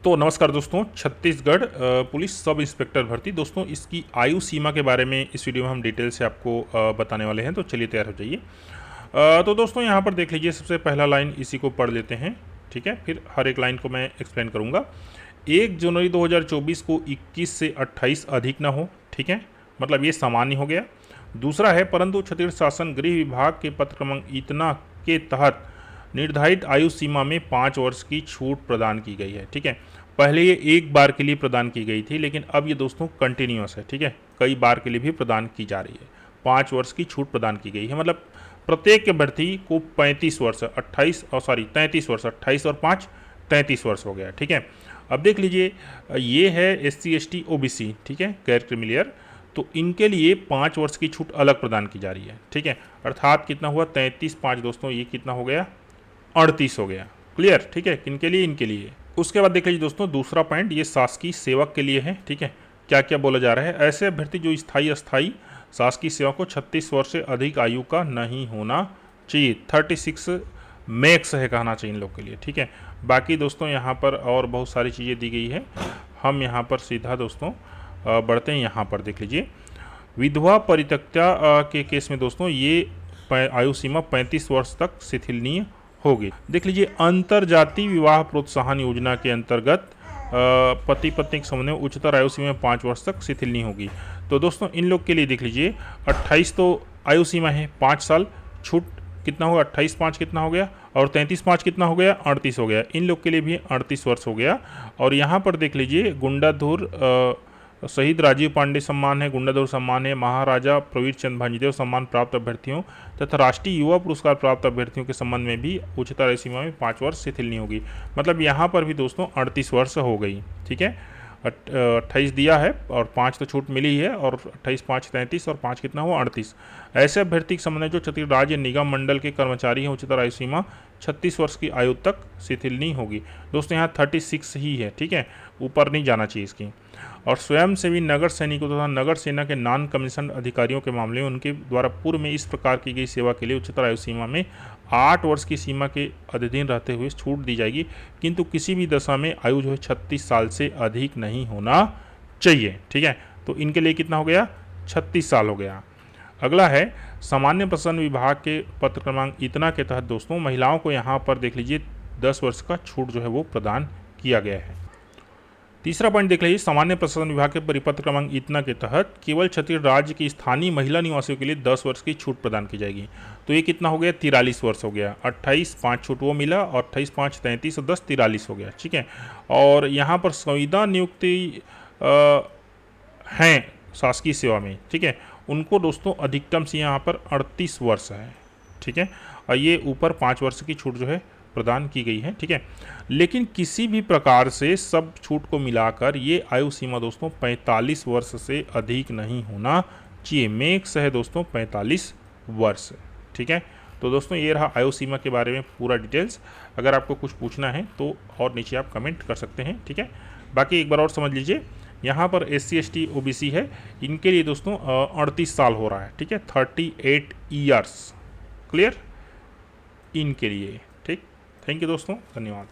तो नमस्कार दोस्तों, छत्तीसगढ़ पुलिस सब इंस्पेक्टर भर्ती दोस्तों, इसकी आयु सीमा के बारे में इस वीडियो में हम डिटेल से आपको बताने वाले हैं। तो चलिए तैयार हो जाइए। तो दोस्तों यहाँ पर देख लीजिए, सबसे पहला लाइन इसी को पढ़ लेते हैं, ठीक है। फिर हर एक लाइन को मैं एक्सप्लेन करूँगा। 1 जनवरी 2024 को 21 से 28 अधिक ना हो, ठीक है, मतलब ये सामान्य हो गया। दूसरा है, परंतु छत्तीसगढ़ शासन गृह विभाग के पत्र क्रमांक इतना के तहत निर्धारित आयु सीमा में 5 वर्ष की छूट प्रदान की गई है, ठीक है। पहले ये एक बार के लिए प्रदान की गई थी, लेकिन अब ये दोस्तों कंटिन्यूअस है, ठीक है, कई बार के लिए भी प्रदान की जा रही है। 5 वर्ष की छूट प्रदान की गई है, मतलब प्रत्येक अभ्यर्थी को 35 वर्ष 33 वर्ष, 28 और 5 33 वर्ष हो गया, ठीक है। अब देख लीजिए, ये है SC ST OBC, ठीक है, गैर क्रिमिलियर, तो इनके लिए 5 वर्ष की छूट अलग प्रदान की जा रही है, ठीक है। अर्थात कितना हुआ, 33 5 दोस्तों, ये कितना हो गया, 38 हो गया। क्लियर, ठीक है, किनके लिए, इनके लिए। उसके बाद देख लीजिए दोस्तों, दूसरा पॉइंट ये शासकीय सेवक के लिए है, ठीक है। क्या क्या बोला जा रहा है, ऐसे अभ्यर्थी जो स्थायी अस्थायी शासकीय सेवा को 36 वर्ष से अधिक आयु का नहीं होना चाहिए। 36 मैक्स है कहना चाहिए इन लोग के लिए, ठीक है। बाकी दोस्तों यहाँ पर और बहुत सारी चीज़ें दी गई है। हम यहाँ पर सीधा दोस्तों बढ़ते हैं। यहाँ पर देख लीजिए, विधवा परित्यक्ता के केस में दोस्तों ये आयु सीमा 35 वर्ष तक शिथिलनीय होगी। देख लीजिए, अंतरजातीय विवाह प्रोत्साहन योजना के अंतर्गत पति पत्नी के संबंध में उच्चतर आयु सीमा 5 वर्ष तक शिथिलनीय होगी। तो दोस्तों इन लोग के लिए देख लीजिए, 28 तो आयु सीमा है, 5 साल छूट कितना होगा, 28 5 कितना हो गया, और 33 5 कितना हो गया, 38 हो गया। इन लोग के लिए भी 38 वर्ष हो गया। और यहाँ पर देख लीजिए, गुंडाधुर शहीद राजीव पांडे सम्मान है, गुंडाधुर सम्मान है, महाराजा प्रवीर चंद भांजीदेव सम्मान प्राप्त अभ्यर्थियों तथा राष्ट्रीय युवा पुरस्कार प्राप्त अभ्यर्थियों के संबंध में भी उच्चतर आयु सीमा में 5 वर्ष शिथिलनीय होगी। मतलब यहाँ पर भी दोस्तों 38 वर्ष हो गई, ठीक है। 28 दिया है और 5 तो छूट मिली है, और 28 5 33 और 5 कितना हुआ, 38। ऐसे अभ्यर्थी के संबंध में जो छत्तीसगढ़ राज्य निगम मंडल के कर्मचारी हैं, उच्चतर आयु सीमा 36 वर्ष की आयु तक शिथिलनीय होगी। दोस्तों यहाँ 36 ही है, ठीक है, ऊपर नहीं जाना चाहिए इसकी। और स्वयंसेवी नगर सैनिकों तथा नगर सेना के नॉन कमीशन अधिकारियों के मामले में उनके द्वारा पूर्व में इस प्रकार की गई सेवा के लिए उच्चतर आयु सीमा में 8 वर्ष की सीमा के अधीन रहते हुए छूट दी जाएगी, किंतु किसी भी दशा में आयु जो है 36 साल से अधिक नहीं होना चाहिए, ठीक है। तो इनके लिए कितना हो गया, 36 साल हो गया। अगला है, सामान्य प्रशासन विभाग के पत्र क्रमांक इतना के तहत दोस्तों महिलाओं को यहाँ पर देख लीजिए 10 वर्ष का छूट जो है वो प्रदान किया गया है। तीसरा पॉइंट देख लीजिए, सामान्य प्रशासन विभाग के परिपत्र क्रमांक इतना के तहत केवल छत्तीसगढ़ राज्य की स्थानीय महिला निवासियों के लिए 10 वर्ष की छूट प्रदान की जाएगी। तो ये कितना हो गया, 43 वर्ष हो गया। 28 5 छूट वो मिला, और 28 5 33 और 10 43 हो गया, ठीक है। और यहाँ पर संविदा नियुक्ति हैं शासकीय सेवा में, ठीक है, उनको दोस्तों अधिकतम से यहाँ पर 38 वर्ष है, ठीक है। और ये ऊपर 5 वर्ष की छूट जो है प्रदान की गई है, ठीक है। लेकिन किसी भी प्रकार से सब छूट को मिलाकर ये आयु सीमा दोस्तों 45 वर्ष से अधिक नहीं होना चाहिए। मैक्स है दोस्तों 45 वर्ष, ठीक है। तो दोस्तों ये रहा आयु सीमा के बारे में पूरा डिटेल्स। अगर आपको कुछ पूछना है तो और नीचे आप कमेंट कर सकते हैं, ठीक है। बाकी एक बार और समझ लीजिए, यहाँ पर SC ST OBC है, इनके लिए दोस्तों 38 साल हो रहा है, ठीक है, 38 ईयर्स। क्लियर, इनके लिए, ठीक। थैंक यू दोस्तों, धन्यवाद।